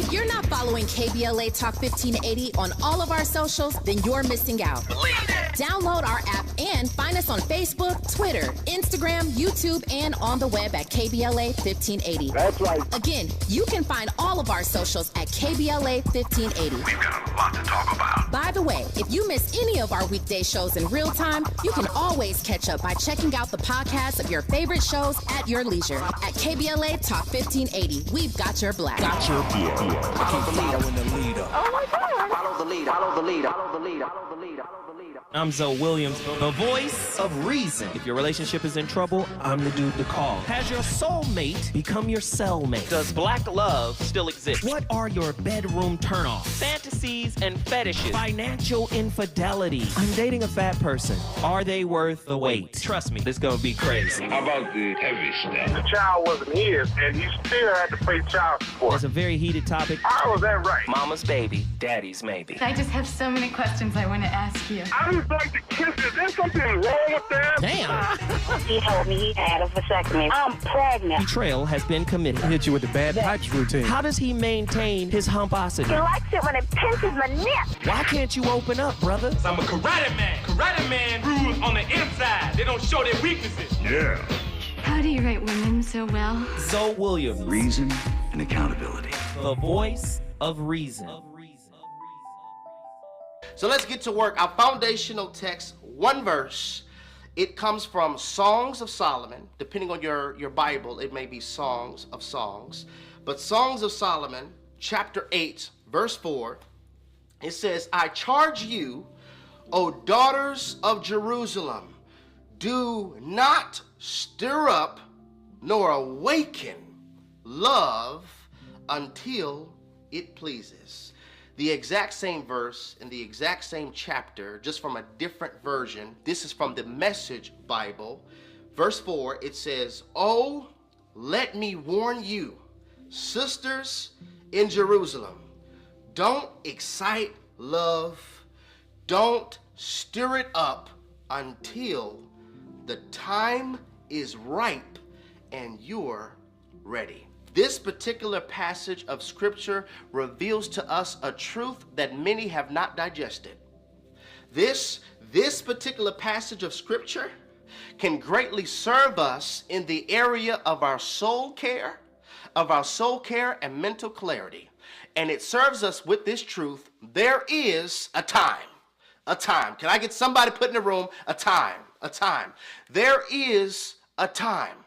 If you're not following KBLA Talk 1580 on all of our socials, then you're missing out. Believe it. Download our app and find us on Facebook, Twitter, Instagram, YouTube, and on the web at KBLA 1580. That's right. Again, you can find all of our socials at KBLA 1580. We've got a lot to talk about. By the way, if you miss any of our weekday shows in real time, you can always catch up by checking out the podcast of your favorite shows at your leisure. At KBLA Talk 1580, we've got your black. Got your beer. Follow the leader. Oh my God. Follow the leader. Follow the leader. Follow the leader. Follow the leader. I'm Zoe Williams, the voice of reason. If your relationship is in trouble, I'm the dude to call. Has your soulmate become your cellmate? Does black love still exist? What are your bedroom turnoffs? Fantasies and fetishes. Financial infidelity. I'm dating a fat person. Are they worth the wait? Trust me, this gonna be crazy. How about the heavy stuff? The child wasn't his, and he still had to pay child support. It's a very heated topic. How was that right? Mama's baby, daddy's maybe. I just have so many questions I want to ask you. I just like to kiss. Is there something wrong with that? Damn. He told me he had a vasectomy. I'm pregnant. Betrayal has been committed. Hit you with the bad pipes routine. How does he maintain his humposity? He likes it when it pinches my neck. Why can't you open up, brother? I'm a karate man. Karate man rules on the inside. They don't show their weaknesses. Yeah. How do you write women so well? Zoe Williams, Reason and accountability. the voice of reason. So let's get to work. Our foundational text, one verse. It comes from Songs of Solomon. Depending on your Bible, it may be Songs of Songs. But Songs of Solomon, chapter 8, verse 4, it says, I charge you, O daughters of Jerusalem, do not stir up nor awaken love until it pleases. The exact same verse in the exact same chapter, just from a different version. This is from the Message Bible. Verse 4, it says, Oh, let me warn you, sisters in Jerusalem, don't excite love, don't stir it up until the time is ripe and you're ready. This particular passage of scripture reveals to us a truth that many have not digested. This particular passage of scripture can greatly serve us in the area of our soul care, and mental clarity. And it serves us with this truth. There is a time. Can I get somebody put in the room? A time. There is a time.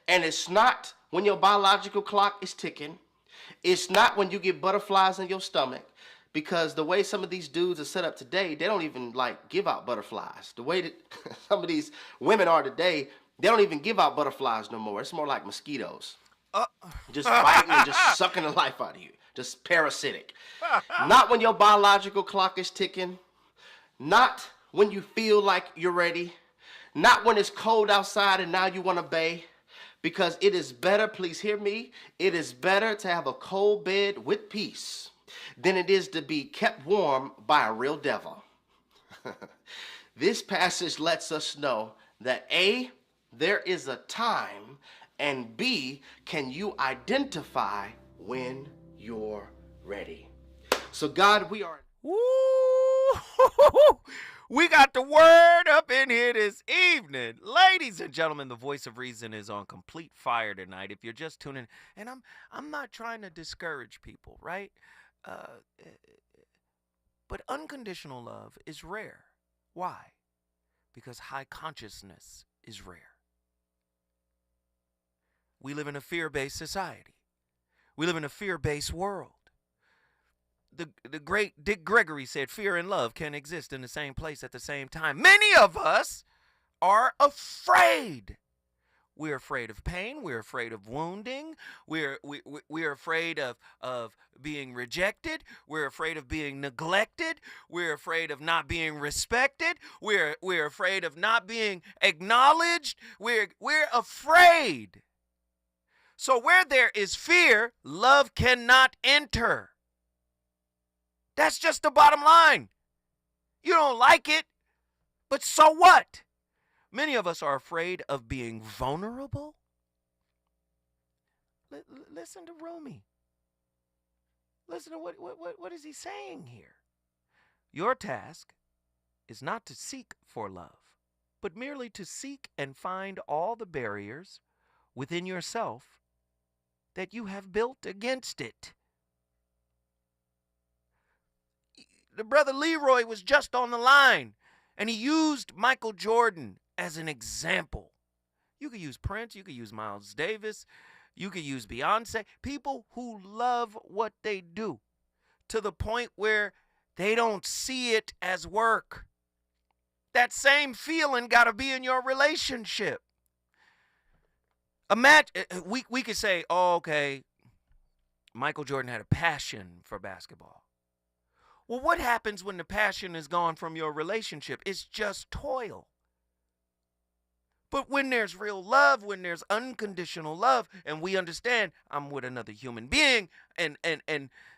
And it's not when your biological clock is ticking. It's not when you get butterflies in your stomach, because the way some of these dudes are set up today, they don't even give out butterflies. The way that some of these women are today, they don't even give out butterflies no more. It's more like mosquitoes. Just biting and just sucking the life out of you. Just parasitic. Not when your biological clock is ticking. Not when you feel like you're ready. Not when it's cold outside and now you want to bathe. Because it is better, please hear me, it is better to have a cold bed with peace than it is to be kept warm by a real devil. This passage lets us know that A, there is a time, and B, can you identify when you're ready? So God, we are... Woo! We got the word up in here this evening. Ladies and gentlemen, the voice of reason is on complete fire tonight. If you're just tuning in, and I'm not trying to discourage people, right? But unconditional love is rare. Why? Because high consciousness is rare. We live in a fear-based society. We live in a fear-based world. The great Dick Gregory said fear and love can exist in the same place at the same time. Many of us are afraid. We're afraid of pain. We're afraid of wounding. We're afraid of being rejected. We're afraid of being neglected. We're afraid of not being respected. We're afraid of not being acknowledged. We're afraid. So where there is fear, love cannot enter. That's just the bottom line. You don't like it, but so what? Many of us are afraid of being vulnerable. Listen to Rumi. Listen to what is he saying here? Your task is not to seek for love, but merely to seek and find all the barriers within yourself that you have built against it. The brother Leroy was just on the line, and he used Michael Jordan as an example. You could use Prince, you could use Miles Davis, you could use Beyonce, people who love what they do to the point where they don't see it as work. That same feeling got to be in your relationship. Imagine, we could say, oh, okay, Michael Jordan had a passion for basketball. Well, what happens when the passion is gone from your relationship? It's just toil. But when there's real love, when there's unconditional love, and we understand I'm with another human being, and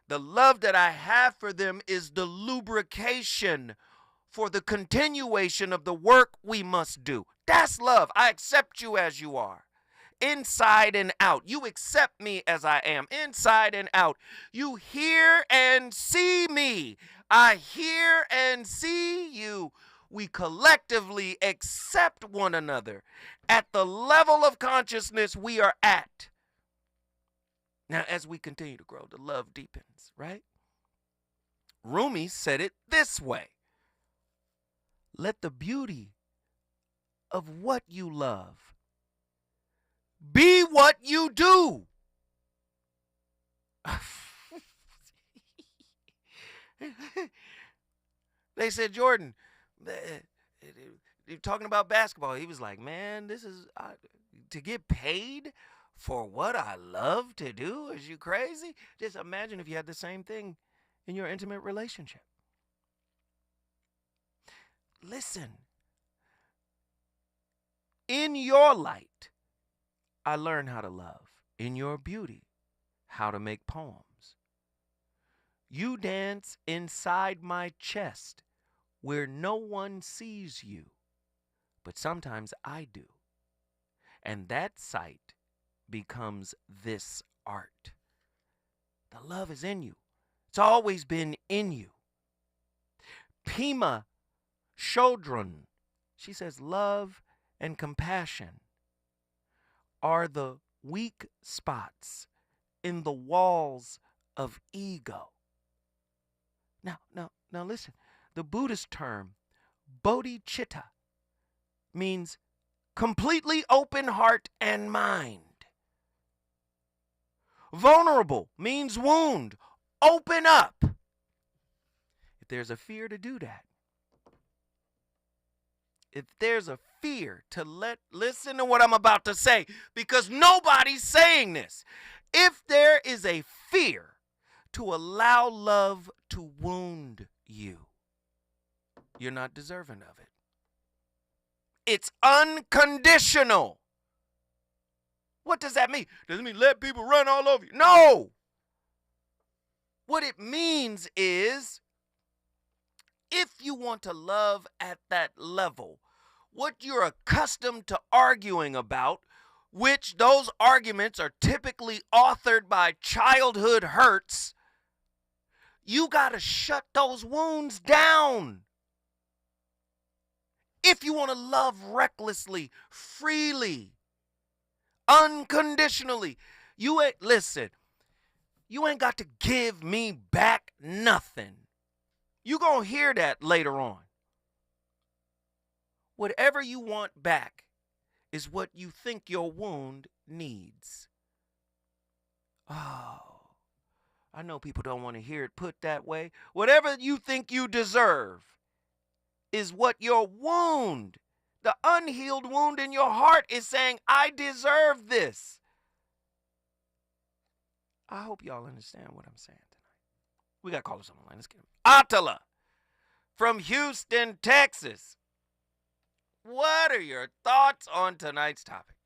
the love that I have for them is the lubrication for the continuation of the work we must do. That's love. I accept you as you are. Inside and out. You accept me as I am, inside and out. You hear and see me. I hear and see you. We collectively accept one another at the level of consciousness we are at. Now, as we continue to grow, the love deepens, right? Rumi said it this way. Let the beauty of what you love be what you do. They said, Jordan, you're talking about basketball. He was like, man, this is to get paid for what I love to do. Is you crazy? Just imagine if you had the same thing in your intimate relationship. Listen, in your light, I learned how to love. In your beauty, how to make poems. You dance inside my chest where no one sees you, but sometimes I do. And that sight becomes this art. The love is in you. It's always been in you. Pema Chodron, she says, love and compassion are the weak spots in the walls of ego. Now listen. The Buddhist term bodhicitta means completely open heart and mind. Vulnerable means wound. Open up. If there's a fear to do that, if there's a fear to listen to what I'm about to say, because nobody's saying this. If there is a fear to allow love to wound you, you're not deserving of it. It's unconditional. What does that mean? Does it mean let people run all over you? No. What it means is, if you want to love at that level, what you're accustomed to arguing about, which those arguments are typically authored by childhood hurts, you got to shut those wounds down. If you want to love recklessly, freely, unconditionally, you ain't got to give me back nothing. You're going to hear that later on. Whatever you want back is what you think your wound needs. Oh, I know people don't want to hear it put that way. Whatever you think you deserve is what your wound, the unhealed wound in your heart, is saying, I deserve this. I hope y'all understand what I'm saying tonight. We got callers on the line. Let's get him. Attila from Houston, Texas. What are your thoughts on tonight's topic?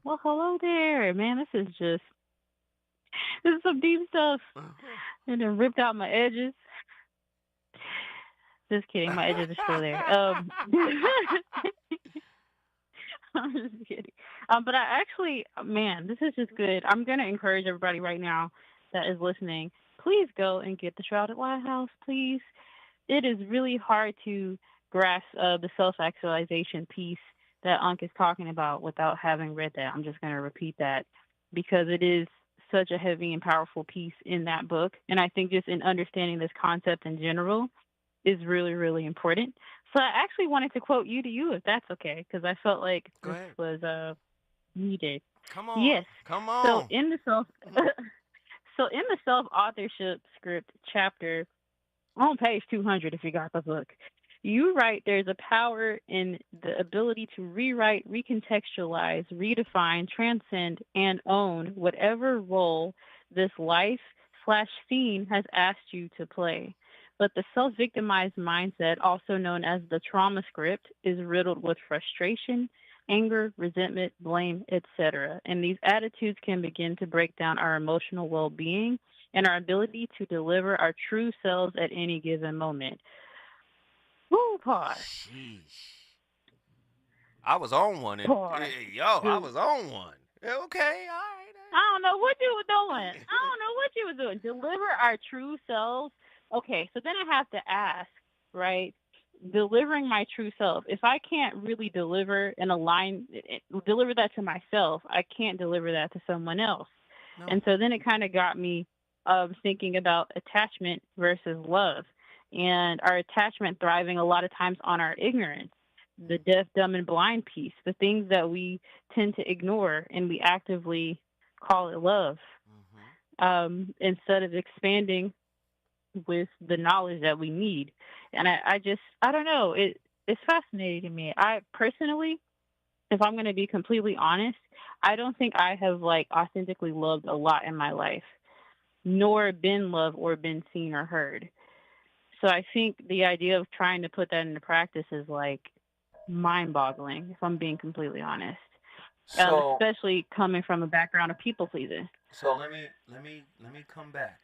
Well, hello there. Man, this is some deep stuff. And then ripped out my edges. Just kidding. My edges are still there. I'm just kidding. But I actually, man, this is just good. I'm going to encourage everybody right now that is listening, please go and get the Shrouded Lighthouse, please. It is really hard to grasp the self-actualization piece that Unc is talking about without having read that. I'm just going to repeat that because it is such a heavy and powerful piece in that book. And I think just in understanding this concept in general is really, really important. So I actually wanted to quote you to you, if that's okay, because I felt like this was needed. Come on. Yes. Come on. So in the self-authorship script chapter on page 200, if you got the book, you write there's a power in the ability to rewrite, recontextualize, redefine, transcend, and own whatever role this life/scene has asked you to play. But the self-victimized mindset, also known as the trauma script, is riddled with frustration, anger, resentment, blame, etc. And these attitudes can begin to break down our emotional well-being and our ability to deliver our true selves at any given moment. Woo, pause. Sheesh. I was on one. And, I was on one. Okay, all right. I don't know what you were doing. Deliver our true selves. Okay, so then I have to ask, right? Delivering my true self. If I can't really deliver that to myself, I can't deliver that to someone else. No. And so then it kind of got me thinking about attachment versus love, and our attachment thriving a lot of times on our ignorance, the deaf, dumb, and blind piece, the things that we tend to ignore and we actively call it love, instead of expanding with the knowledge that we need. And I don't know, it's fascinating to me. I personally, if I'm going to be completely honest, I don't think I have authentically loved a lot in my life, nor been loved or been seen or heard. So I think the idea of trying to put that into practice is mind-boggling, if I'm being completely honest. So, especially coming from a background of people pleasing. So let me come back.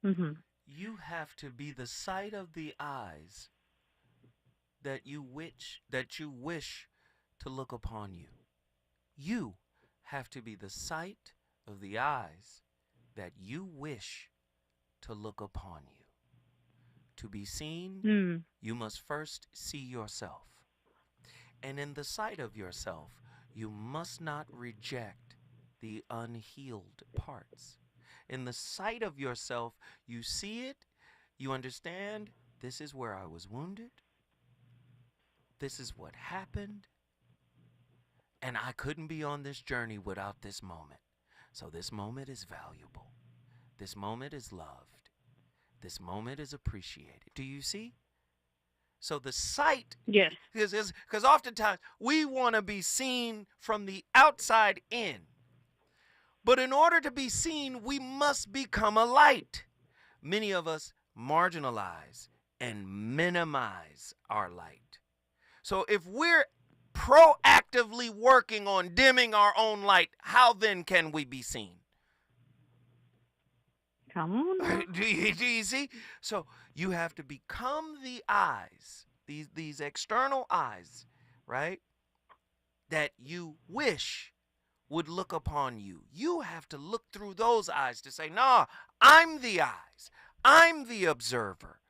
Mm-hmm. You have to be the sight of the eyes that you wish to look upon you. You have to be the sight of the eyes that you wish to look upon you. To be seen, you must first see yourself. And in the sight of yourself, you must not reject the unhealed parts. In the sight of yourself, you see it, you understand, this is where I was wounded, this is what happened, and I couldn't be on this journey without this moment. So this moment is valuable. This moment is loved. This moment is appreciated. Do you see? So the sight, yes, because oftentimes we want to be seen from the outside in. But in order to be seen, we must become a light. Many of us marginalize and minimize our light. So if we're proactively working on dimming our own light, how then can we be seen? Come on. Do you see? So you have to become the eyes, these external eyes, right, that you wish would look upon you. You have to look through those eyes to say, nah, I'm the eyes. I'm the observer.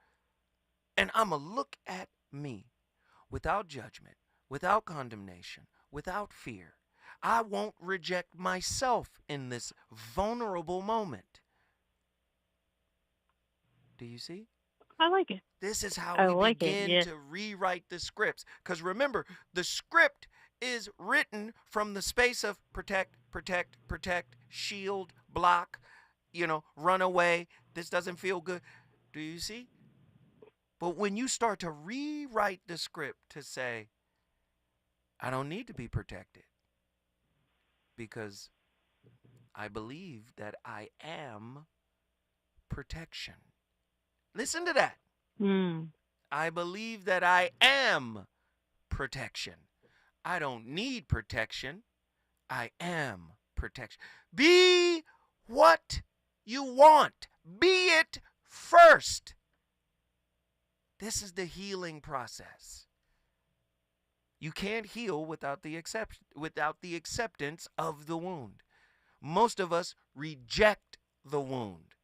And I'm going to look at me without judgment, without condemnation, without fear. I won't reject myself in this vulnerable moment. Do you see? I like it. This is how we begin to rewrite the scripts. Because remember, the script is written from the space of protect, shield, block, run away. This doesn't feel good. Do you see? But when you start to rewrite the script to say, I don't need to be protected because I believe that I am protection. Listen to that. I believe that I am protection. I don't need protection. I am protection. Be what you want. Be it first. This is the healing process. You can't heal without the acceptance of the wound. most of us reject the wound.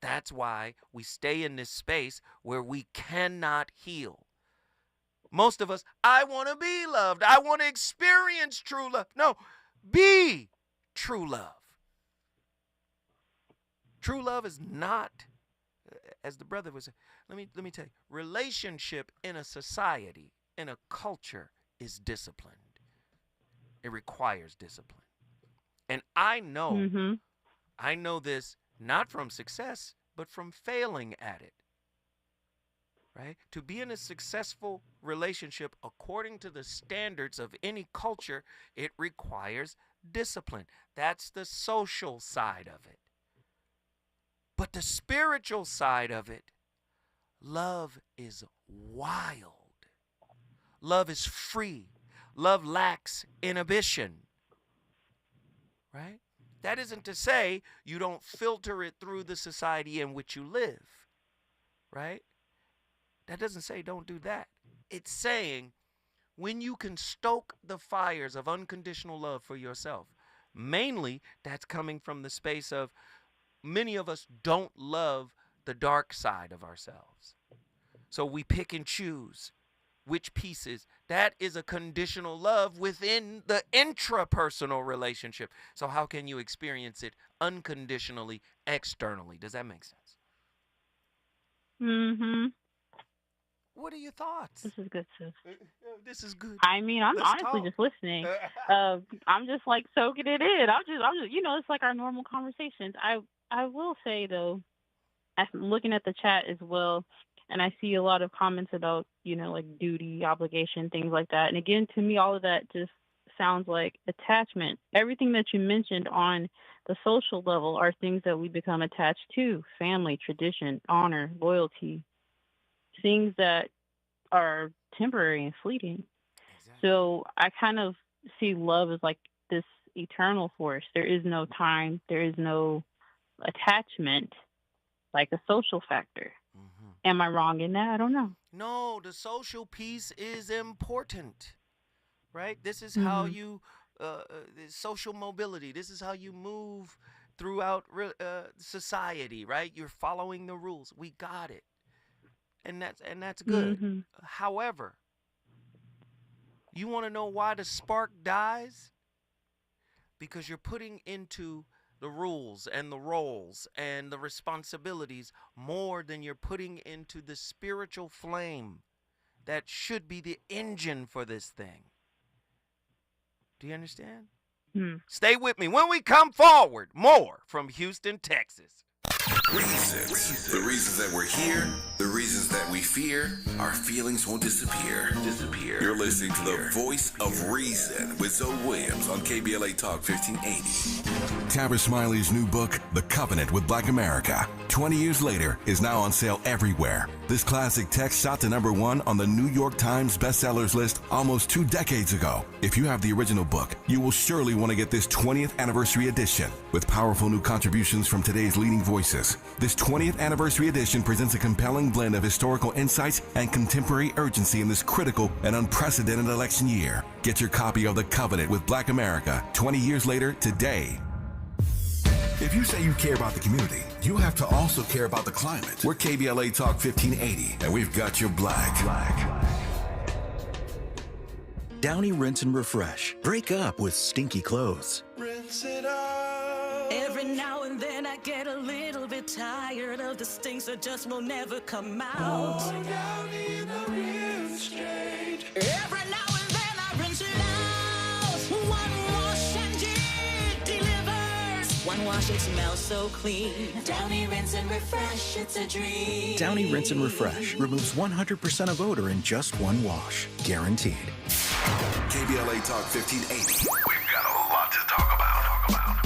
That's why we stay in this space where we cannot heal. Most of us, I want to be loved. I want to experience true love. No, be true love. True love is not, as the brother was, let me tell you, relationship in a society, in a culture, is disciplined. It requires discipline. And I know this not from success, but from failing at it. Right? To be in a successful relationship according to the standards of any culture, it requires discipline. That's the social side of it. But the spiritual side of it, love is wild. Love is free. Love lacks inhibition. Right? That isn't to say you don't filter it through the society in which you live. Right? That doesn't say don't do that. It's saying when you can stoke the fires of unconditional love for yourself, mainly that's coming from the space of many of us don't love the dark side of ourselves. So we pick and choose which pieces. That is a conditional love within the intrapersonal relationship. So how can you experience it unconditionally, externally? Does that make sense? Mm-hmm. What are your thoughts? This is good, sis. This is good. I mean, I'm Let's honestly talk. just listening. I'm just like soaking it in. I'm just, it's like our normal conversations. I will say though, I'm looking at the chat as well, and I see a lot of comments about, like duty, obligation, things like that. And again, to me, all of that just sounds like attachment. Everything that you mentioned on the social level are things that we become attached to: family, tradition, honor, loyalty, things that are temporary and fleeting. Exactly. So I kind of see love as like this eternal force. There is no time. There is no attachment, like a social factor. Mm-hmm. Am I wrong in that? I don't know. No, the social piece is important, right? This is how you, social mobility, this is how you move throughout society, right? You're following the rules. We got it. And that's good. Mm-hmm. However, you want to know why the spark dies? Because you're putting into the rules and the roles and the responsibilities more than you're putting into the spiritual flame that should be the engine for this thing. Do you understand? Stay with me. When we come forward, more from Houston, Texas. Reasons. The reasons that we're here, the reasons that we fear, our feelings won't disappear. You're listening to the voice of reason with Zoe Williams on KBLA Talk 1580. Tabitha Smiley's new book, The Covenant with Black America, 20 years later, is now on sale everywhere. This classic text shot to #1 on the New York Times bestsellers list almost 2 decades ago. If you have the original book, you will surely want to get this 20th anniversary edition with powerful new contributions from today's leading voices. This 20th anniversary edition presents a compelling blend of historical insights and contemporary urgency in this critical and unprecedented election year. Get your copy of The Covenant with Black America 20 years later today. If you say you care about the community, you have to also care about the climate. We're KBLA Talk 1580, and we've got your black. Downy Rinse and Refresh. Break up with stinky clothes. Rinse it out. Every now and then I get a little bit tired of the stinks that just will never come out. Oh, Downy in the rinse straight. Every now and then I rinse it out. One wash and it delivers. One wash, it smells so clean. Downy Rinse and Refresh, it's a dream. Downy Rinse and Refresh removes 100% of odor in just one wash. Guaranteed. KBLA Talk 1580. We've got a lot to talk about.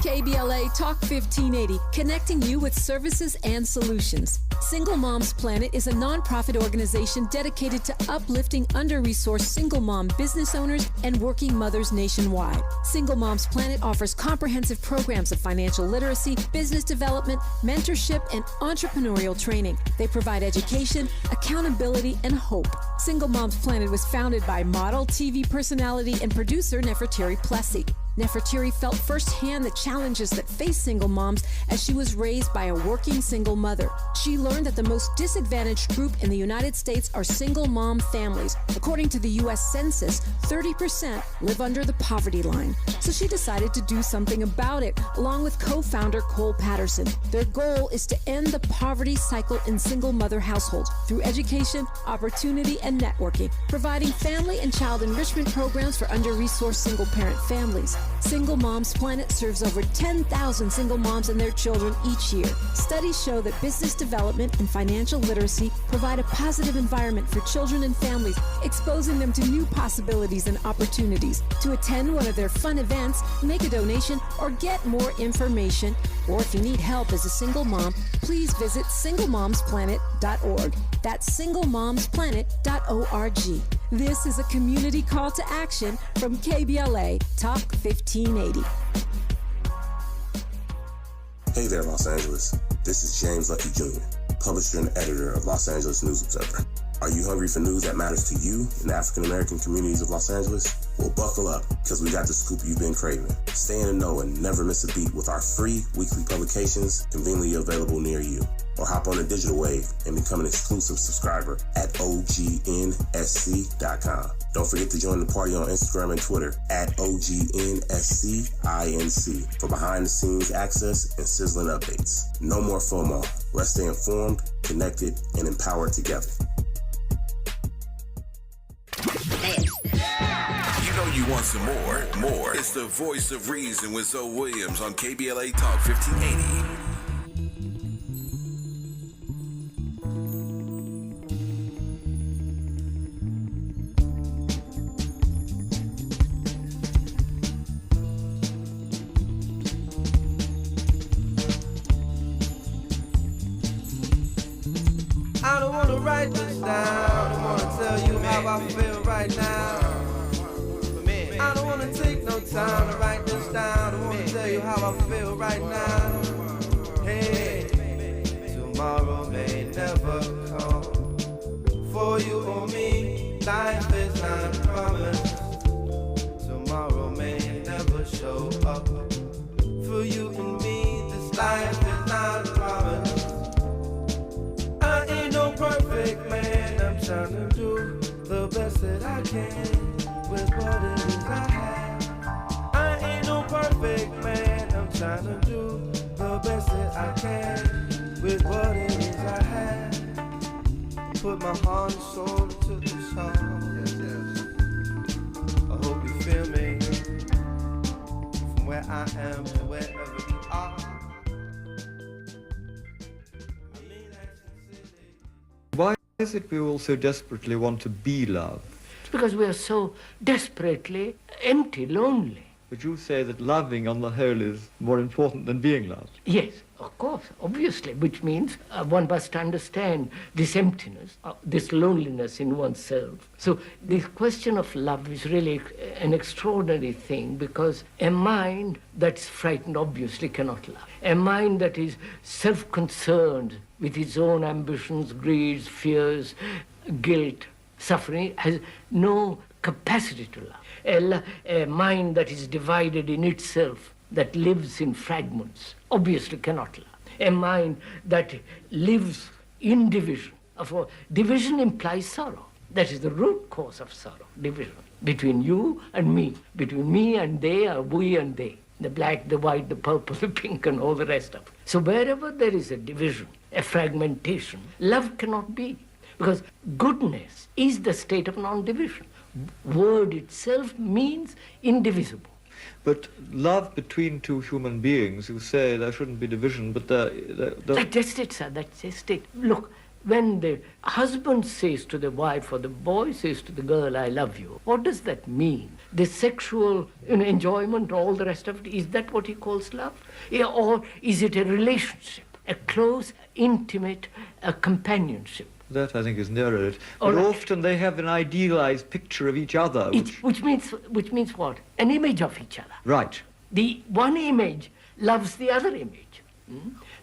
KBLA Talk 1580, connecting you with services and solutions. Single Moms Planet is a nonprofit organization dedicated to uplifting under-resourced single mom business owners and working mothers nationwide. Single Moms Planet offers comprehensive programs of financial literacy, business development, mentorship, and entrepreneurial training. They provide education, accountability, and hope. Single Moms Planet was founded by model, TV personality, and producer Nefertari Plessy. Nefertiti felt firsthand the challenges that face single moms as she was raised by a working single mother. She learned that the most disadvantaged group in the United States are single mom families. According to the U.S. Census, 30% live under the poverty line. So she decided to do something about it, along with co-founder Cole Patterson. Their goal is to end the poverty cycle in single mother households through education, opportunity, and networking, providing family and child enrichment programs for under-resourced single-parent families. Single Moms Planet serves over 10,000 single moms and their children each year. Studies show that business development and financial literacy provide a positive environment for children and families, exposing them to new possibilities and opportunities. To attend one of their fun events, make a donation, or get more information, or if you need help as a single mom, please visit singlemomsplanet.org. That's singlemomsplanet.org. This is a community call to action from KBLA Talk 1580. Hey there, Los Angeles. This is James Lucky Jr., publisher and editor of Los Angeles News Observer. Are you hungry for news that matters to you in the African-American communities of Los Angeles? Well, buckle up, because we got the scoop you've been craving. Stay in the know and never miss a beat with our free weekly publications conveniently available near you. Or hop on the digital wave and become an exclusive subscriber at OGNSC.com. Don't forget to join the party on Instagram and Twitter at OGNSCINC for behind-the-scenes access and sizzling updates. No more FOMO. Let's stay informed, connected, and empowered together. You know you want some more. It's the Voice of Reason with Zoe Williams on KBLA Talk 1580. I don't wanna write this down. I don't wanna tell you how I feel right now. I don't wanna take no time to write this down. I wanna tell you how I feel right now. Hey, tomorrow may never come. For you or me, life is not promised. Tomorrow may never show up. For you and me, this life is not promised. I ain't no perfect man, I'm trying to do the best that I can with what it is I have. I ain't no perfect man, I'm trying to do the best that I can with what it is I have. Put my heart and soul into this song. Yes, yes. I hope you feel me from where I am to wherever you are. Why is it we all so desperately want to be loved? It's because we are so desperately empty, lonely. But you say that loving on the whole is more important than being loved. Yes, of course, obviously, which means one must understand this emptiness, this loneliness in oneself. So the question of love is really an extraordinary thing, because a mind that's frightened obviously cannot love. A mind that is self-concerned with its own ambitions, greeds, fears, guilt, suffering, has no capacity to love. A mind that is divided in itself, that lives in fragments, obviously cannot love. A mind that lives in division. Division implies sorrow. That is the root cause of sorrow, division. Between you and me, between me and they, or we and they. The black, the white, the purple, the pink, and all the rest of it. So wherever there is a division, a fragmentation, love cannot be. Because goodness is the state of non-division. Word itself means indivisible. But love between two human beings, you say there shouldn't be division, but That's just it, sir, that's just it. Look, when the husband says to the wife or the boy says to the girl, I love you, what does that mean? The sexual enjoyment, all the rest of it, is that what he calls love? Yeah, or is it a relationship, a close, intimate companionship? That, I think, is nearer it. But often they have an idealized picture of each other. Which means what? An image of each other. Right. The one image loves the other image.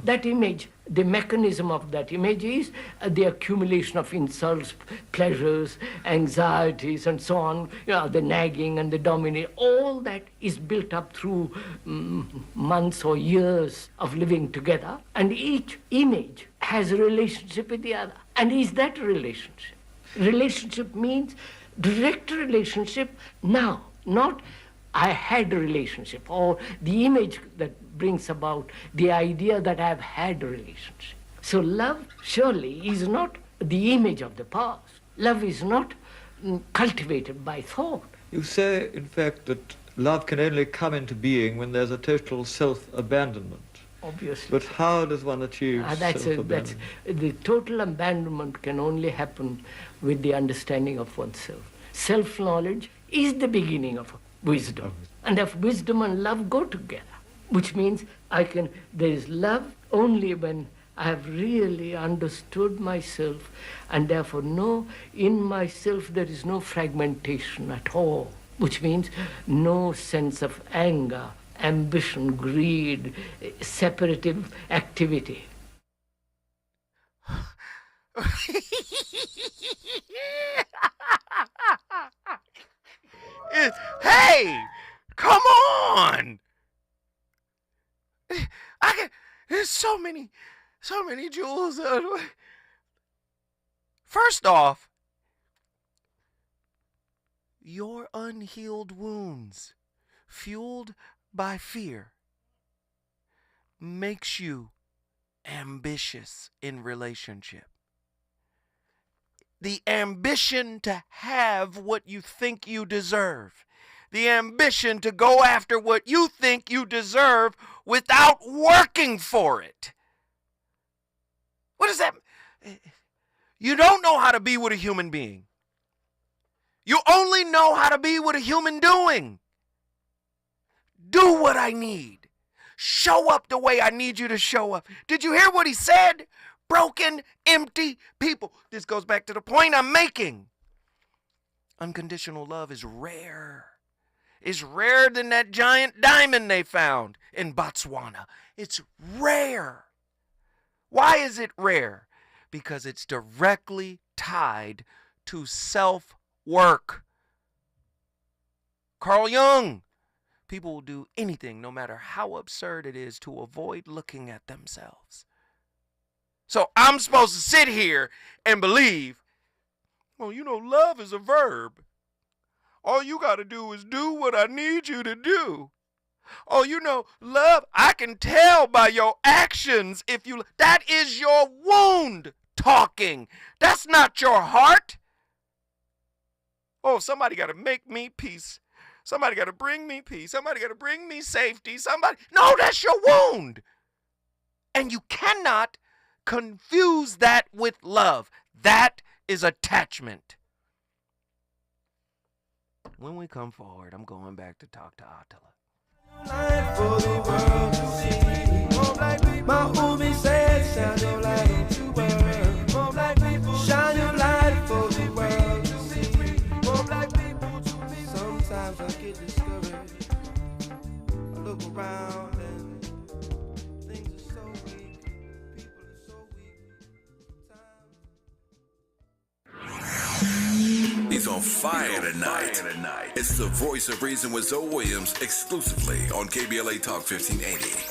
That image, the mechanism of that image is the accumulation of insults, pleasures, anxieties, and so on, the nagging and the dominating. All that is built up through months or years of living together, and each image has a relationship with the other. And is that a relationship? Relationship means direct relationship now, not I had a relationship, or the image that brings about the idea that I've had a relationship. So love surely is not the image of the past. Love is not cultivated by thought. You say, in fact, that love can only come into being when there's a total self-abandonment. Obviously. But how does one achieve self-abandonment? The total abandonment can only happen with the understanding of oneself. Self-knowledge is the beginning of wisdom. And if wisdom and love go together, which means there is love only when I have really understood myself, and therefore know in myself there is no fragmentation at all, which means no sense of anger, ambition, greed, separative activity. Hey, come on! There's so many jewels. First off, your unhealed wounds, fueled by fear, makes you ambitious in relationship. The ambition to have what you think you deserve. The ambition to go after what you think you deserve without working for it. What does that mean? You don't know how to be with a human being. You only know how to be with a human doing. Do what I need. Show up the way I need you to show up. Did you hear what he said? Broken, empty people. This goes back to the point I'm making. Unconditional love is rare. It's rarer than that giant diamond they found in Botswana. It's rare. Why is it rare? Because it's directly tied to self-work. Carl Jung. People will do anything, no matter how absurd it is, to avoid looking at themselves. So I'm supposed to sit here and believe, love is a verb. All you got to do is do what I need you to do. Love, I can tell by your actions that is your wound talking. That's not your heart. Somebody got to make me peace. Somebody got to bring me peace. Somebody got to bring me safety. No, that's your wound. And you cannot confuse that with love. That is attachment. When we come forward, I'm going back to talk to Attila. My movie says shine your light to world. More black people shine your light for the world to see. More black people to me. Sometimes I get discouraged. I look around and things are so weak. People are so weak. He's on fire tonight. It's the Voice of Reason with Zoe Williams exclusively on KBLA Talk 1580.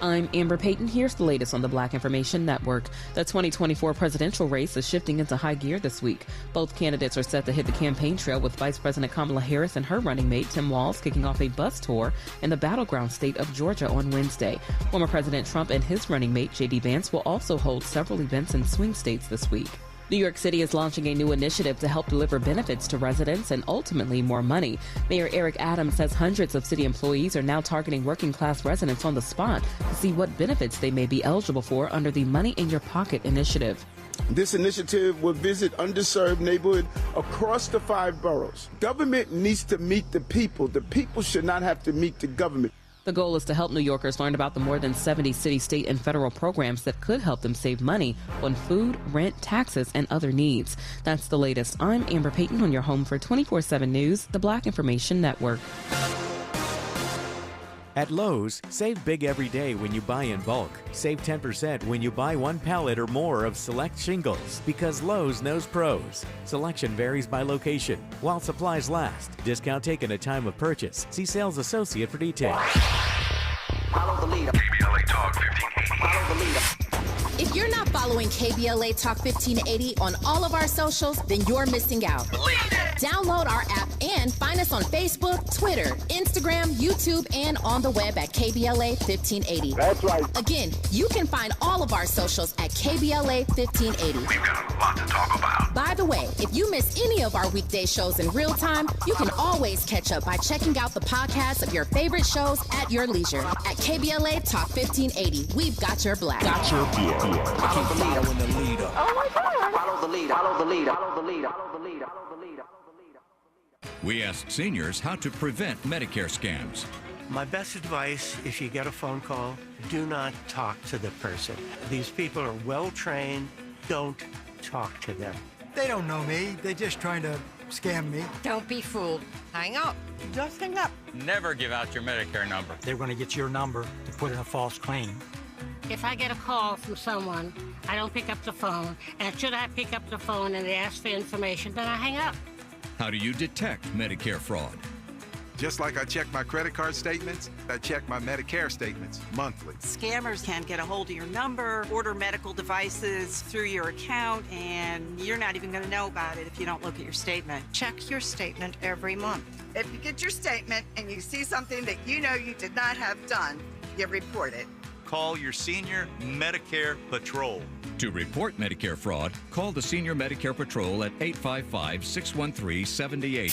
I'm Amber Payton. Here's the latest on the Black Information Network. The 2024 presidential race is shifting into high gear this week. Both candidates are set to hit the campaign trail, with Vice President Kamala Harris and her running mate Tim Walz kicking off a bus tour in the battleground state of Georgia on Wednesday. Former President Trump and his running mate J.D. Vance will also hold several events in swing states this week. New York City is launching a new initiative to help deliver benefits to residents and ultimately more money. Mayor Eric Adams says hundreds of city employees are now targeting working-class residents on the spot to see what benefits they may be eligible for under the Money in Your Pocket initiative. This initiative will visit underserved neighborhoods across the 5 boroughs. Government needs to meet the people. The people should not have to meet the government. The goal is to help New Yorkers learn about the more than 70 city, state, and federal programs that could help them save money on food, rent, taxes, and other needs. That's the latest. I'm Amber Payton on your home for 24/7 News, the Black Information Network. At Lowe's, save big every day when you buy in bulk. Save 10% when you buy 1 pallet or more of select shingles, because Lowe's knows pros. Selection varies by location. While supplies last, discount taken at time of purchase. See sales associate for details. Follow the leader. KBLA Talk 1580. Follow the leader. If you're not following KBLA Talk 1580 on all of our socials, then you're missing out. Download our app and find us on Facebook, Twitter, Instagram, YouTube, and on the web at KBLA 1580. That's right. Again, you can find all of our socials at KBLA 1580. We've got a lot to talk about. By the way, if you miss any of our weekday shows in real time, you can always catch up by checking out the podcast of your favorite shows at your leisure. At KBLA Talk 1580, we've got your black. Follow the leader. When the leader. Oh my God. Follow the leader. Follow the leader. Follow the leader. Follow the leader. Follow the leader. Follow the leader. We asked seniors how to prevent Medicare scams. My best advice, if you get a phone call, do not talk to the person. These people are well trained. Don't talk to them. They don't know me. They're just trying to scam me. Don't be fooled. Hang up. Just hang up. Never give out your Medicare number. They're going to get your number to put in a false claim. If I get a call from someone, I don't pick up the phone, and should I pick up the phone and they ask for information, then I hang up. How do you detect Medicare fraud? Just like I check my credit card statements, I check my Medicare statements monthly. Scammers can get a hold of your number, order medical devices through your account, and you're not even going to know about it if you don't look at your statement. Check your statement every month. If you get your statement and you see something that you know you did not have done, you report it. Call your Senior Medicare Patrol. To report Medicare fraud, call the Senior Medicare Patrol at 855-613-7080.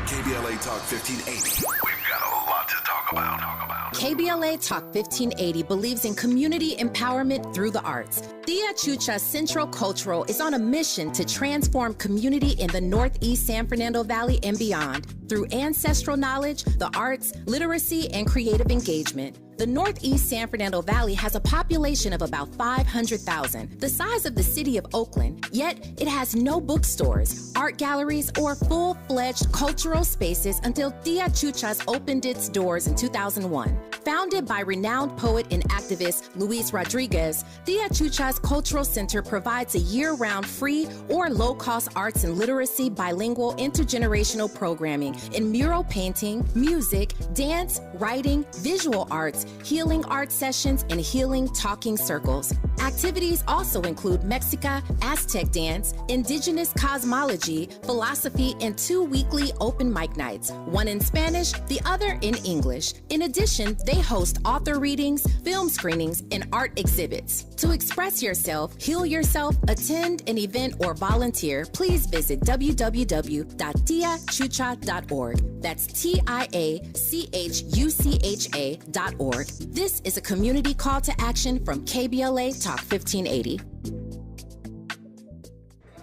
KBLA Talk 1580. We've got a lot to talk about. KBLA Talk 1580 believes in community empowerment through the arts. Tia Chucha Central Cultural is on a mission to transform community in the Northeast San Fernando Valley and beyond through ancestral knowledge, the arts, literacy, and creative engagement. The Northeast San Fernando Valley has a population of about 500,000, the size of the city of Oakland, yet it has no bookstores, art galleries, or full-fledged cultural spaces until Tia Chuchas opened its doors in 2001. Founded by renowned poet and activist Luis Rodriguez, Tia Chuchas Cultural Center provides a year-round free or low-cost arts and literacy bilingual intergenerational programming in mural painting, music, dance, writing, visual arts, healing art sessions, and healing talking circles. Activities also include Mexica, Aztec dance, indigenous cosmology, philosophy, and 2 weekly open mic nights, one in Spanish, the other in English. In addition, they host author readings, film screenings, and art exhibits. To express yourself, heal yourself, attend an event, or volunteer, please visit www.tiachucha.org. That's TIACHUCHA.org. This is a community call to action from KBLA Talk 1580.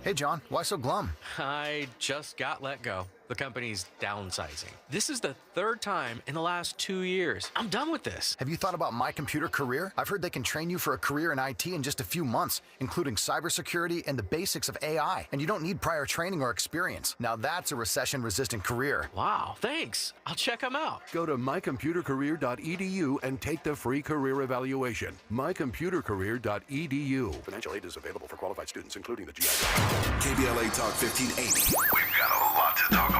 Hey, John, why so glum? I just got let go. The company's downsizing. This is the 3rd time in the last 2 years. I'm done with this. Have you thought about My Computer Career? I've heard they can train you for a career in IT in just a few months, including cybersecurity and the basics of AI. And you don't need prior training or experience. Now that's a recession-resistant career. Wow, thanks. I'll check them out. Go to mycomputercareer.edu and take the free career evaluation. mycomputercareer.edu. Financial aid is available for qualified students, including the GI. KBLA Talk 1580. We've got a lot to talk about.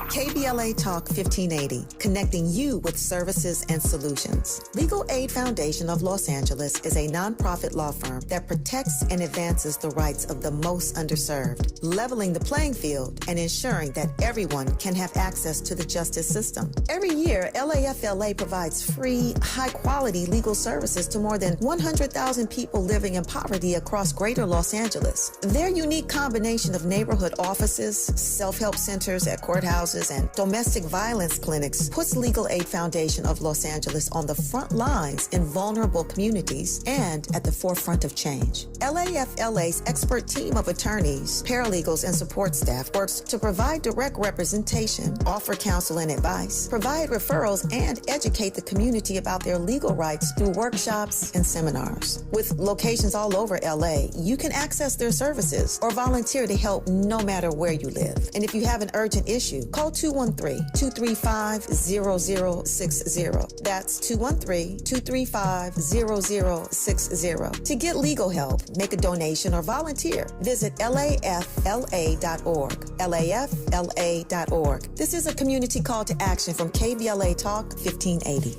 KBLA Talk 1580, connecting you with services and solutions. Legal Aid Foundation of Los Angeles is a nonprofit law firm that protects and advances the rights of the most underserved, leveling the playing field and ensuring that everyone can have access to the justice system. Every year, LAFLA provides free, high-quality legal services to more than 100,000 people living in poverty across greater Los Angeles. Their unique combination of neighborhood offices, self-help centers at courthouses, and domestic violence clinics puts Legal Aid Foundation of Los Angeles on the front lines in vulnerable communities and at the forefront of change. LAFLA's expert team of attorneys, paralegals, and support staff works to provide direct representation, offer counsel and advice, provide referrals, and educate the community about their legal rights through workshops and seminars. With locations all over LA, you can access their services or volunteer to help no matter where you live. And if you have an urgent issue, call Call 213-235-0060. That's 213-235-0060. To get legal help, make a donation, or volunteer, visit lafla.org. lafla.org. This is a community call to action from KBLA Talk 1580.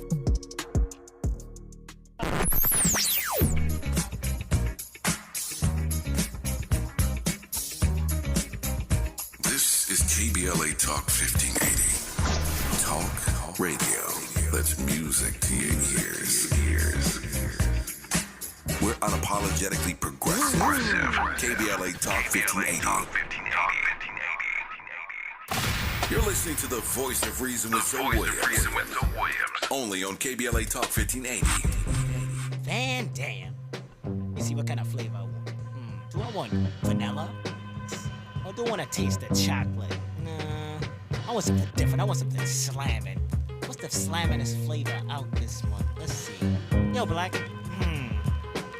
This is KBLA Talk 1580. Talk radio. That's music to your ears. We're unapologetically progressive. KBLA Talk 1580. You're listening to the voice of reason with Zoe Williams. Only on KBLA Talk 1580. Van Dam. You see what kind of flavor I want? Do I want vanilla? Or do I want to taste the chocolate? Nah, I want something different. I want something slamming. What's the slamminest flavor out this month? Let's see. Yo, Black.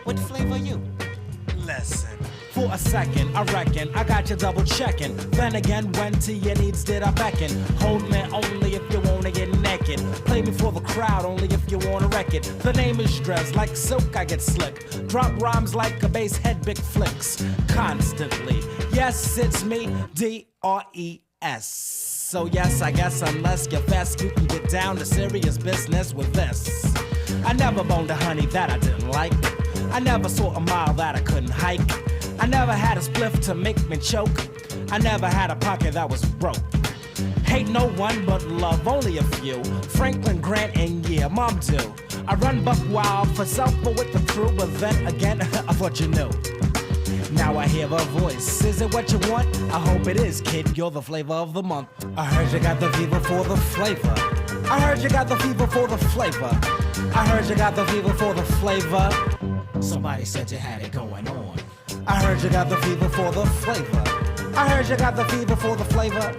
What flavor are you? Listen. For a second, I reckon I got you double checking. Then again, when to your needs did I beckon? Hold me only if you wanna get naked. Play me for the crowd only if you wanna wreck it. The name is Drez, like silk I get slick. Drop rhymes like a bass head, big flicks. Constantly. Yes, it's me, D-R-E-S. So yes, I guess unless you're fast, you can get down to serious business with this. I never boned a honey that I didn't like. I never saw a mile that I couldn't hike. I never had a spliff to make me choke. I never had a pocket that was broke. Hate no one but love only a few. Franklin Grant and yeah, Mom do. I run buck wild for self but with the crew. But then again, I thought you knew. Now I hear a voice. Is it what you want? I hope it is, kid. You're the flavor of the month. I heard you got the fever for the flavor. I heard you got the fever for the flavor. I heard you got the fever for the flavor. Somebody said you had it going on. I heard you got the fever for the flavor. I heard you got the fever for the flavor.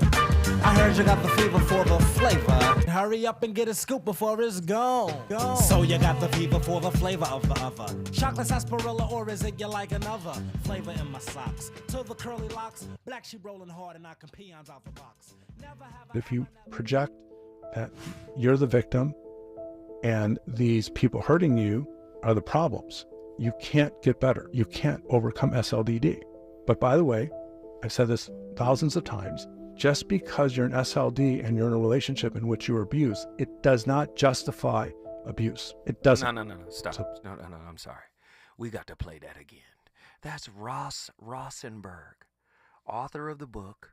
I heard you got the fever for the flavor. Hurry up and get a scoop before it's gone. So you got the fever for the flavor of the other. Chocolate sarsaparilla, or is it you like another? Flavor in my socks. To the curly locks. Black sheep rolling hard and knocking peons out the box. If you project that you're the victim and these people hurting you are the problems, you can't get better. You can't overcome SLDD. But by the way, I've said this thousands of times, just because you're an SLD and you're in a relationship in which you were abused, it does not justify abuse. It doesn't. No, stop. No, I'm sorry. We got to play that again. That's Ross Rosenberg, author of the book,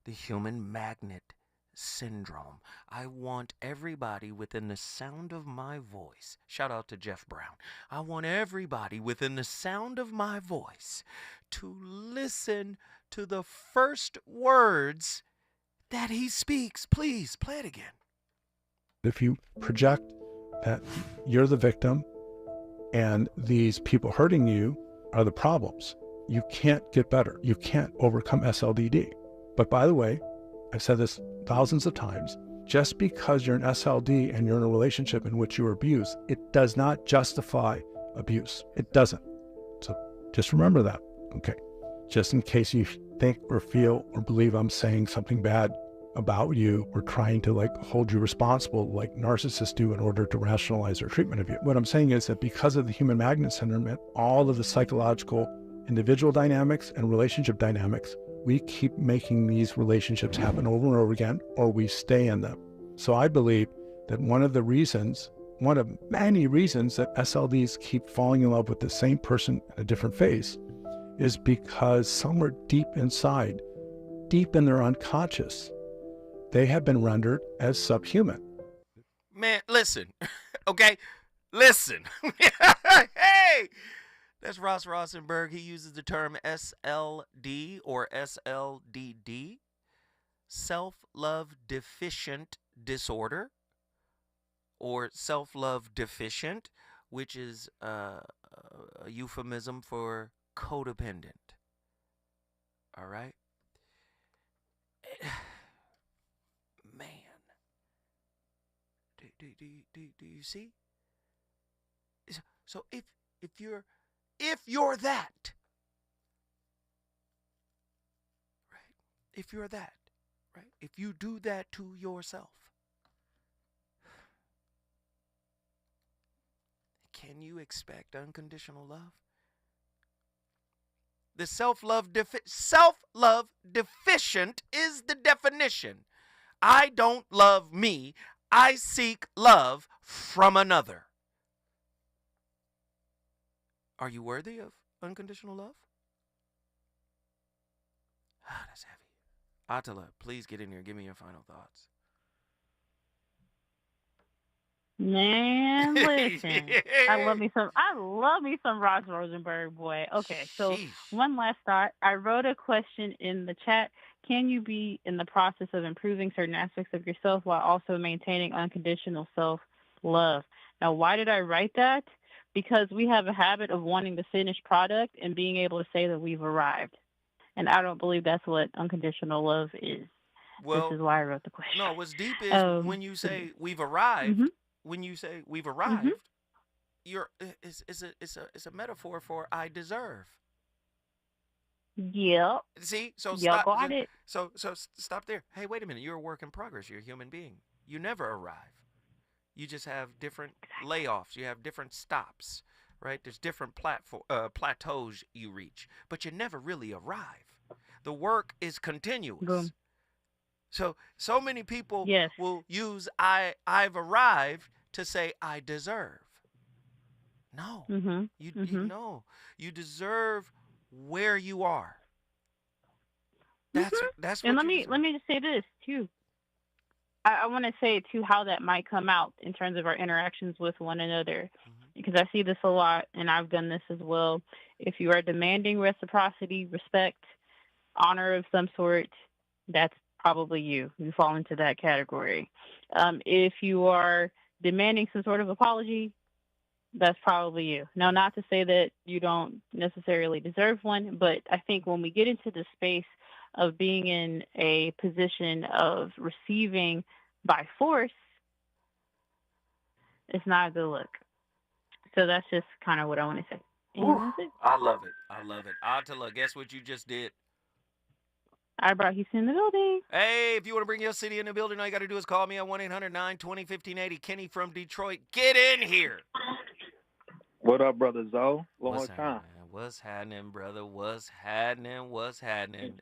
The Human Magnet Syndrome. I want everybody within the sound of my voice, shout out to Jeff Brown, I want everybody within the sound of my voice to listen to the first words that he speaks. Please play it again. If you project that you're the victim and these people hurting you are the problems, you can't get better. You can't overcome SLDD. But by the way, I've said this thousands of times, just because you're an SLD and you're in a relationship in which you were abused, it does not justify abuse. It doesn't. So just remember that. Okay. Just in case you think or feel or believe I'm saying something bad about you or trying to hold you responsible like narcissists do in order to rationalize their treatment of you. What I'm saying is that because of the human magnet syndrome and all of the psychological individual dynamics and relationship dynamics, we keep making these relationships happen over and over again, or we stay in them. So I believe that one of many reasons that SLDs keep falling in love with the same person in a different face is because somewhere deep inside, deep in their unconscious, they have been rendered as subhuman. Man, listen, okay? Listen. Hey! That's Ross Rosenberg. He uses the term SLD or SLDD, self-love deficient disorder, or self-love deficient, which is a euphemism for codependent. All right? Man. Do you see? So if you're that, right? If you're that, right? If you do that to yourself, can you expect unconditional love? The self-love deficient is the definition. I don't love me. I seek love from another. Are you worthy of unconditional love? Ah, that's heavy. Attila, please get in here. Give me your final thoughts. Man, listen. I love me some Ross Rosenberg, boy. Okay, so one last thought. I wrote a question in the chat. Can you be in the process of improving certain aspects of yourself while also maintaining unconditional self-love? Now, why did I write that? Because we have a habit of wanting the finished product and being able to say that we've arrived. And I don't believe that's what unconditional love is. Well, this is why I wrote the question. No, what's deep is when you say we've arrived, it's a metaphor for I deserve. Yep. See? So stop. Got it. So stop there. Hey, wait a minute. You're a work in progress. You're a human being. You never arrive. You just have different layoffs. You have different stops, right? There's different plateaus you reach, but you never really arrive. The work is continuous. Boom. So many people will use I've arrived to say I deserve. No. You deserve where you are. That's what. And let me just say this too. I want to say too how that might come out in terms of our interactions with one another, because I see this a lot, and I've done this as well. If you are demanding reciprocity, respect, honor of some sort, that's probably you. You fall into that category. If you are demanding some sort of apology, that's probably you. Now, not to say that you don't necessarily deserve one, but I think when we get into the space of being in a position of receiving by force, it's not a good look. So that's just kind of what I want to say. I love it. Attila, guess what you just did? I brought Houston in the building. Hey, if you want to bring your city in the building, all you got to do is call me at 1-800-920-1580. Kenny from Detroit. Get in here. What up, brother Zoe? Long time. What's happening, brother? What's happening?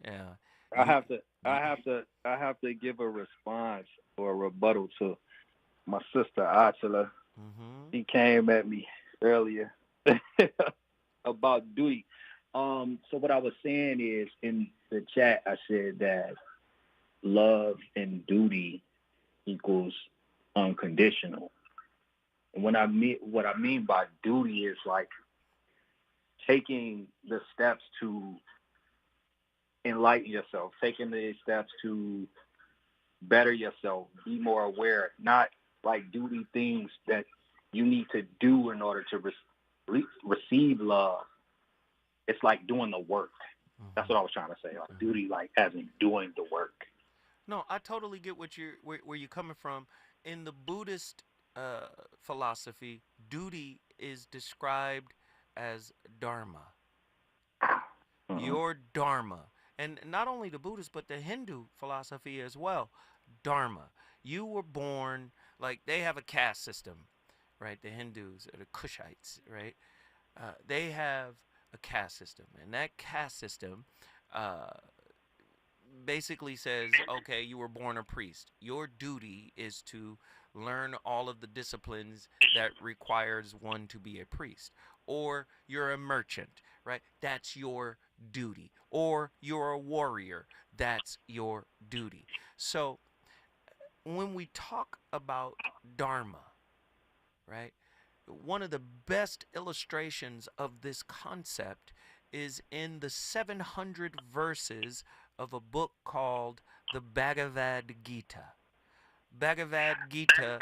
Yeah. I have to give a response or a rebuttal to my sister Attila. She came at me earlier about duty. So what I was saying is in the chat, I said that love and duty equals unconditional. And what I mean by duty is like taking the steps to enlighten yourself, taking the steps to better yourself, be more aware, not like duty things that you need to do in order to receive love. It's like doing the work. That's what I was trying to say. Like duty, like as in doing the work. No, I totally get where you're coming from. In the Buddhist philosophy, duty is described as dharma. Your dharma. And not only the Buddhist, but the Hindu philosophy as well. Dharma. You were born, like they have a caste system, right? The Hindus, or the Kushites, right? They have a caste system. And that caste system basically says, okay, you were born a priest. Your duty is to learn all of the disciplines that requires one to be a priest. Or you're a merchant, right? That's your duty. Or you're a warrior. That's your duty. So when we talk about dharma, right, one of the best illustrations of this concept is in the 700 verses of a book called the Bhagavad Gita. Bhagavad Gita,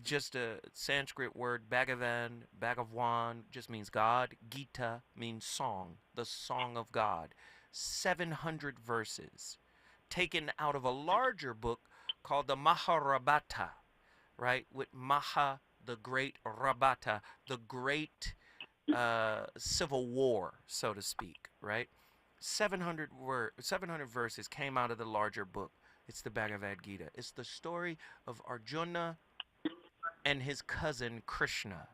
just a Sanskrit word, Bhagavan just means God. Gita means song, the song of God. 700 verses taken out of a larger book called the Mahabharata, right? With Maha, the great Rabata, the great civil war, so to speak, right? 700 verses came out of the larger book. It's the Bhagavad Gita. It's the story of Arjuna and his cousin Krishna.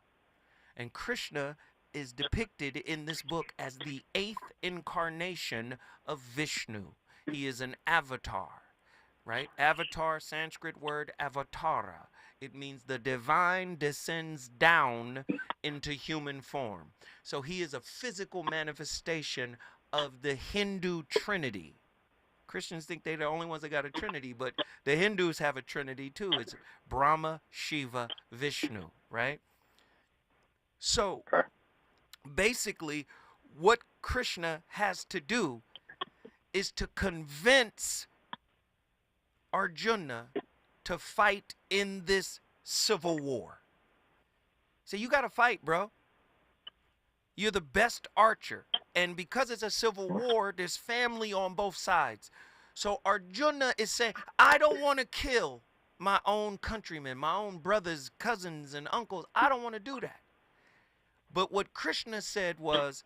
And Krishna is depicted in this book as the 8th incarnation of Vishnu. He is an avatar, right? Avatar, Sanskrit word avatara. It means the divine descends down into human form. So he is a physical manifestation of the Hindu Trinity. Christians think they're the only ones that got a Trinity, but the Hindus have a Trinity too. It's Brahma, Shiva, Vishnu, right? So basically, what Krishna has to do is to convince Arjuna to fight in this civil war. So you got to fight, bro. You're the best archer. And because it's a civil war, there's family on both sides. So Arjuna is saying, I don't want to kill my own countrymen, my own brothers, cousins, and uncles. I don't want to do that. But what Krishna said was,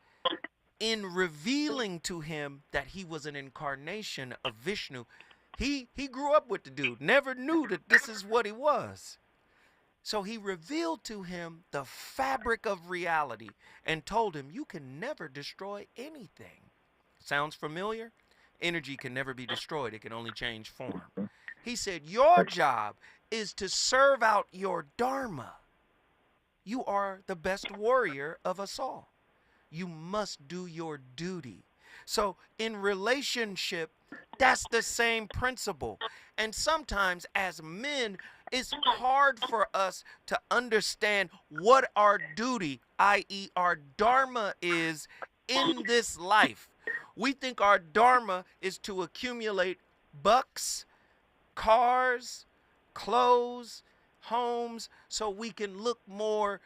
in revealing to him that he was an incarnation of Vishnu, he grew up with the dude, never knew that this is what he was. So he revealed to him the fabric of reality and told him, you can never destroy anything. Sounds familiar? Energy can never be destroyed. It can only change form. He said, your job is to serve out your dharma. You are the best warrior of us all. You must do your duty. So in relationship, that's the same principle. And sometimes as men, it's hard for us to understand what our duty, i.e. our dharma, is in this life. We think our dharma is to accumulate bucks, cars, clothes, homes, so we can look more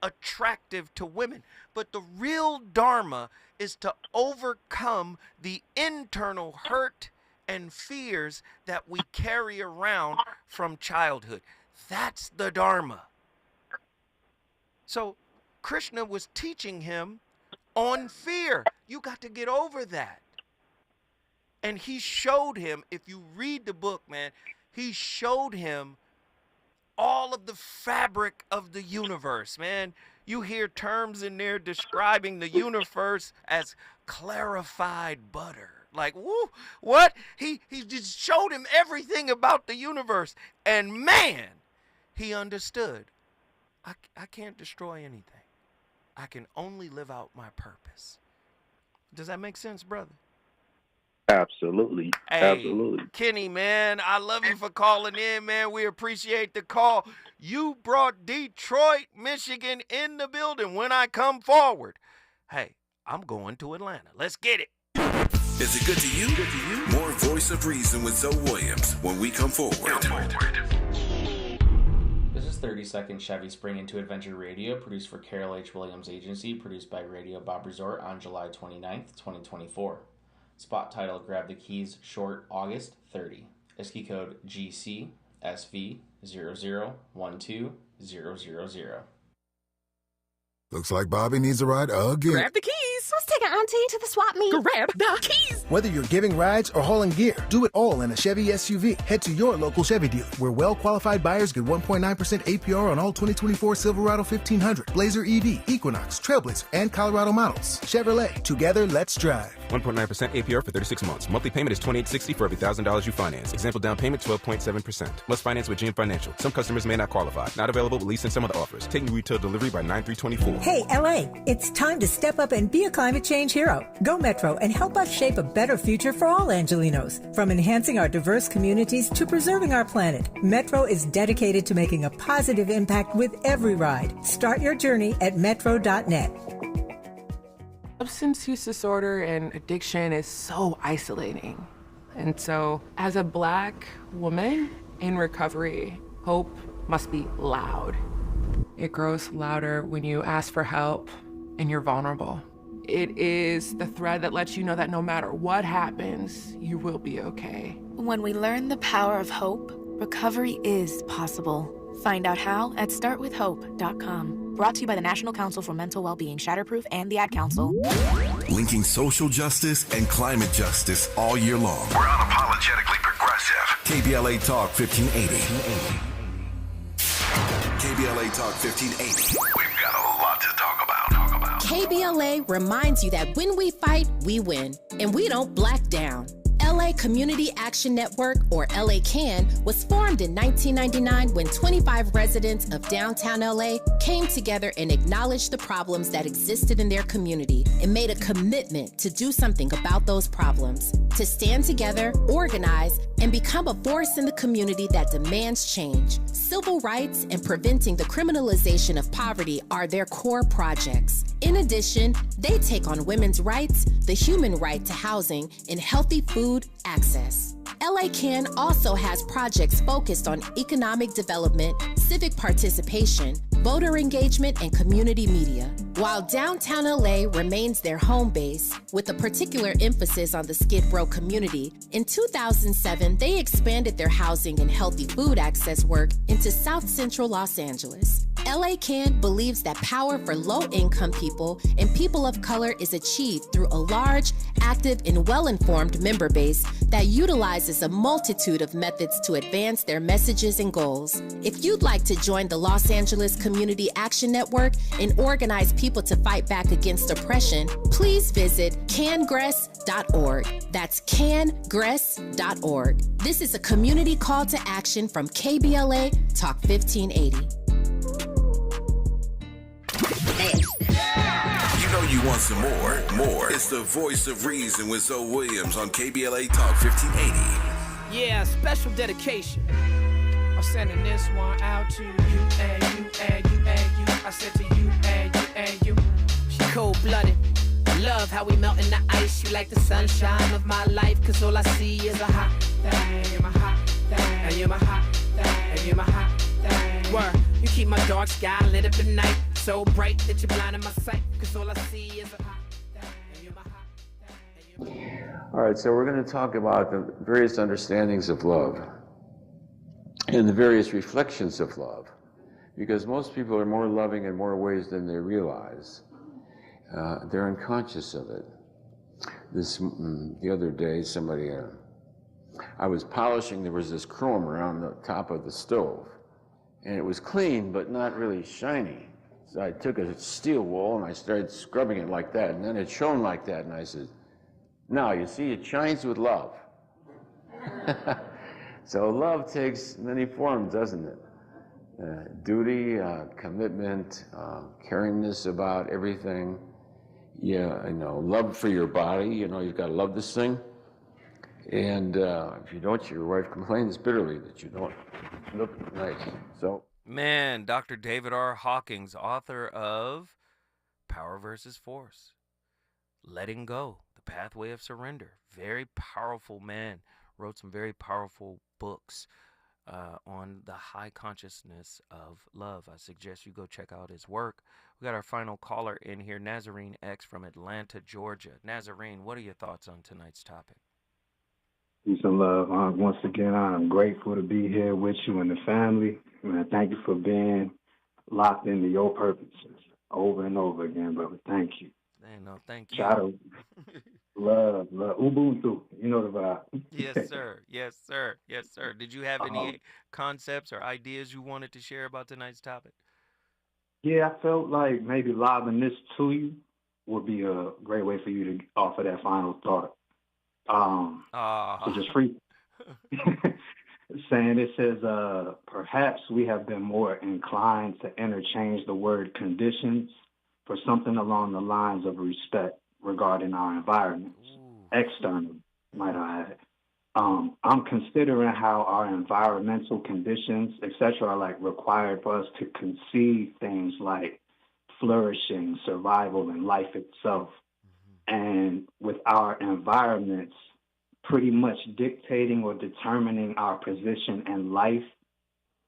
attractive to women. But the real dharma is to overcome the internal hurt and fears that we carry around from childhood. That's the dharma. So Krishna was teaching him on fear. You got to get over that. And he showed him, if you read the book, man, he showed him all of the fabric of the universe, man. You hear terms in there describing the universe as clarified butter. Like, woo, what? He just showed him everything about the universe. And man, he understood. I can't destroy anything. I can only live out my purpose. Does that make sense, brother? Absolutely. Hey, Absolutely. Kenny, man, I love you for calling in, man. We appreciate the call. You brought Detroit, Michigan in the building when I come forward. Hey, I'm going to Atlanta. Let's get it. Is it good to you? More Voice of Reason with Zoe Williams when we come forward. This is 30-second Chevy Spring into Adventure Radio, produced for Carol H. Williams Agency, produced by Radio Bob Resort on July 29th, 2024. Spot title, Grab the Keys, short, August 30. ISKI code GC SV00120000. Looks like Bobby needs a ride again. Grab the keys. Let's take our auntie to the swap meet. Grab the keys. Whether you're giving rides or hauling gear, do it all in a Chevy SUV. Head to your local Chevy dealer, where well-qualified buyers get 1.9% APR on all 2024 Silverado 1500, Blazer EV, Equinox, Trailblazer, and Colorado models. Chevrolet, together, let's drive. 1.9% APR for 36 months. Monthly payment is $2,860 for every $1,000 you finance. Example down payment 12.7%. Must finance with GM Financial. Some customers may not qualify. Not available with lease and some other offers. Take new retail delivery by 9/3/24. Hey, LA, it's time to step up and be a climate change hero. Go Metro and help us shape a better future for all Angelinos. From enhancing our diverse communities to preserving our planet, Metro is dedicated to making a positive impact with every ride. Start your journey at metro.net. Substance use disorder and addiction is so isolating. And so, as a Black woman in recovery, hope must be loud. It grows louder when you ask for help and you're vulnerable. It is the thread that lets you know that no matter what happens, you will be okay. When we learn the power of hope, recovery is possible. Find out how at startwithhope.com. Brought to you by the National Council for Mental Wellbeing, Shatterproof, and the Ad Council. Linking social justice and climate justice all year long. We're unapologetically progressive. KBLA Talk 1580. KBLA Talk 1580. We've got a lot to talk about. KBLA reminds you that when we fight, we win, and we don't black down. LA Community Action Network, or LA CAN, was formed in 1999 when 25 residents of downtown LA came together and acknowledged the problems that existed in their community and made a commitment to do something about those problems, to stand together, organize, and become a force in the community that demands change. Civil rights and preventing the criminalization of poverty are their core projects. In addition, they take on women's rights, the human right to housing, and healthy food access. LA CAN also has projects focused on economic development, civic participation, voter engagement, and community media. While downtown LA remains their home base, with a particular emphasis on the Skid Row community, in 2007, they expanded their housing and healthy food access work into South Central Los Angeles. LA CAN believes that power for low-income people and people of color is achieved through a large, active, and well-informed member base that utilizes a multitude of methods to advance their messages and goals. If you'd like to join the Los Angeles Community Action Network and organize people to fight back against oppression, please visit cangress.org. That's cangress.org. This is a community call to action from KBLA Talk 1580. You know you want some more. It's the voice of reason with Zoe Williams on KBLA Talk 1580. Yeah, special dedication. I'm sending this one out to you and you and you and you. I said to you and you and you. She cold-blooded. I love how we melt in the ice. You like the sunshine of my life, cause all I see is a hot thing. You're my hot thing. And you're my hot thing. And you're my hot thing. Word, you keep my dark sky lit up at night. So bright that you're blinding my sight, cause all I see is a hot thing. And you're my hot thing. All right, so we're going to talk about the various understandings of love and the various reflections of love, because most people are more loving in more ways than they realize. They're unconscious of it. The other day, somebody, I was polishing, there was this chrome around the top of the stove, and it was clean, but not really shiny. So I took a steel wool and I started scrubbing it like that, and then it shone like that, and I said, now, you see, it shines with love. So love takes many forms, doesn't it? Duty, commitment, caringness about everything. Yeah, love for your body, you've got to love this thing. And if you don't, your wife complains bitterly that you don't look nice. So, man, Dr. David R. Hawkins, author of Power versus Force, Letting Go, The Pathway of Surrender. Very powerful man. Wrote some very powerful books on the high consciousness of love. I suggest you go check out his work. We got our final caller in here, Nazarene X from Atlanta, Georgia. Nazarene, what are your thoughts on tonight's topic? Peace and love. Once again, I'm grateful to be here with you and the family. Man, thank you for being locked into your purposes over and over again, brother. Thank you. No, thank you. Shadow, love, Ubuntu. You know the vibe. Yes, sir. Yes, sir. Yes, sir. Did you have any concepts or ideas you wanted to share about tonight's topic? Yeah, I felt like maybe lobbing this to you would be a great way for you to offer that final thought. So just free. Saying it says, perhaps we have been more inclined to interchange the word conditions for something along the lines of respect regarding our environments, external, might I add. I'm considering how our environmental conditions, etc., are like required for us to conceive things like flourishing, survival, and life itself. And with our environments pretty much dictating or determining our position in life,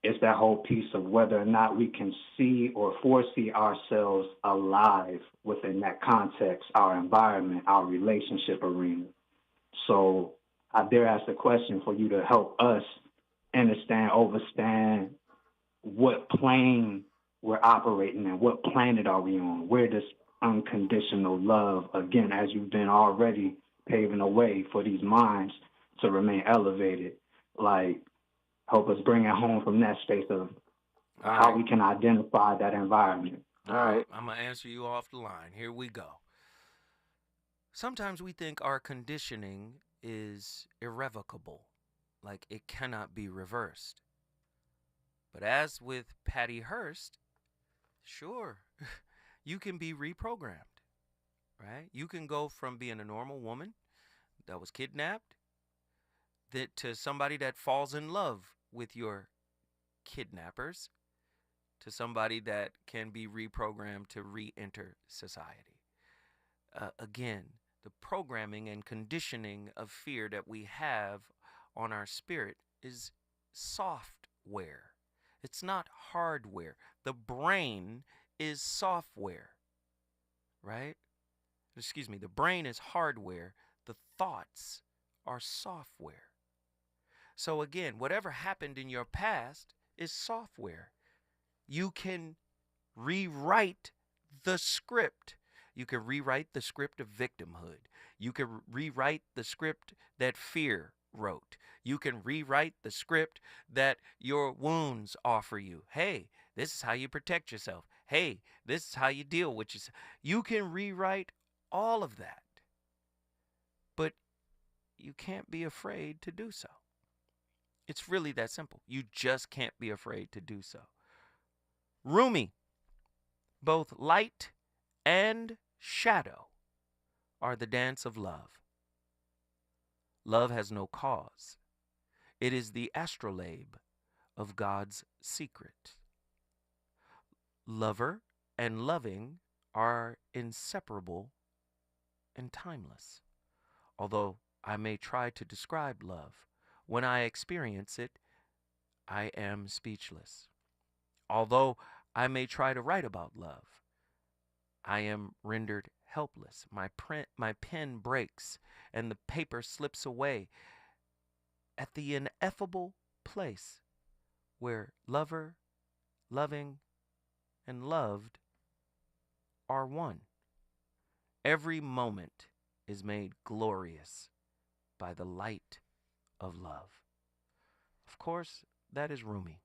it's that whole piece of whether or not we can see or foresee ourselves alive within that context, our environment, our relationship arena. So I dare ask the question for you to help us understand, overstand what plane we're operating in? What planet are we on? Where does unconditional love, again, as you've been already paving the way for these minds to remain elevated, like help us bring it home from that space of how we can identify that environment. All right. I'm going to answer you off the line. Here we go. Sometimes we think our conditioning is irrevocable, like it cannot be reversed. But as with Patty Hearst, sure, you can be reprogrammed, right? You can go from being a normal woman that was kidnapped to somebody that falls in love with your kidnappers, to somebody that can be reprogrammed to re-enter society. Again, the programming and conditioning of fear that we have on our spirit is software. It's not hardware. The brain is software, right? Excuse me, the brain is hardware. The thoughts are software. So again, whatever happened in your past is software. You can rewrite the script. You can rewrite the script of victimhood. You can rewrite the script that fear wrote. You can rewrite the script that your wounds offer you. Hey, this is how you protect yourself. Hey, this is how you deal with yourself. You can rewrite all of that. But you can't be afraid to do so. It's really that simple. You just can't be afraid to do so. Rumi, both light and shadow are the dance of love. Love has no cause. It is the astrolabe of God's secret. Lover and loving are inseparable and timeless. Although I may try to describe love, when I experience it, I am speechless. Although I may try to write about love, I am rendered helpless. My pen breaks and the paper slips away at the ineffable place where lover, loving, and loved are one. Every moment is made glorious by the light of love. Of course, that is Rumi.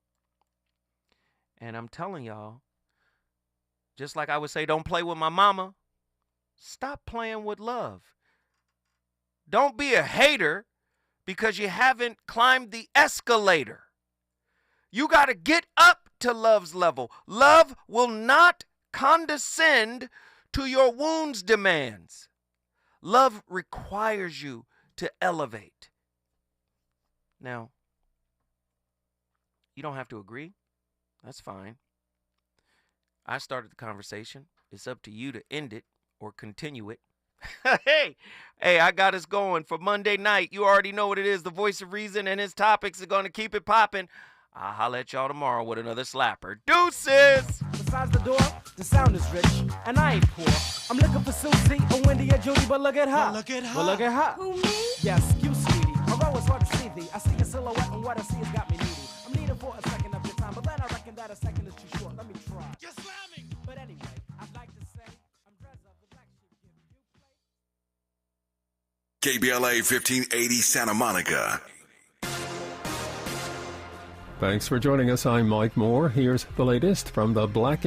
And I'm telling y'all, just like I would say, don't play with my mama, stop playing with love. Don't be a hater because you haven't climbed the escalator. You got to get up to love's level. Love will not condescend to your wounds' demands. Love requires you to elevate. Now, you don't have to agree. That's fine. I started the conversation. It's up to you to end it or continue it. Hey, I got us going for Monday night. You already know what it is. The Voice of Reason and his topics are going to keep it popping. I'll holler at y'all tomorrow with another slapper. Deuces! Besides the door, the sound is rich, and I ain't poor. I'm looking for Susie or Wendy or Judy, but look at her. But look at her. Who, me? Yes, you, sweetie. Although it's hard to see thee, I see your silhouette, and what I see has got me needy. I'm needing for a second of your time, but then I reckon that a second is too short. Let me try. You're slamming! But anyway, I'd like to say, I'm dressed up the black sheep. KBLA 1580 Santa Monica. Thanks for joining us. I'm Mike Moore. Here's the latest from the Black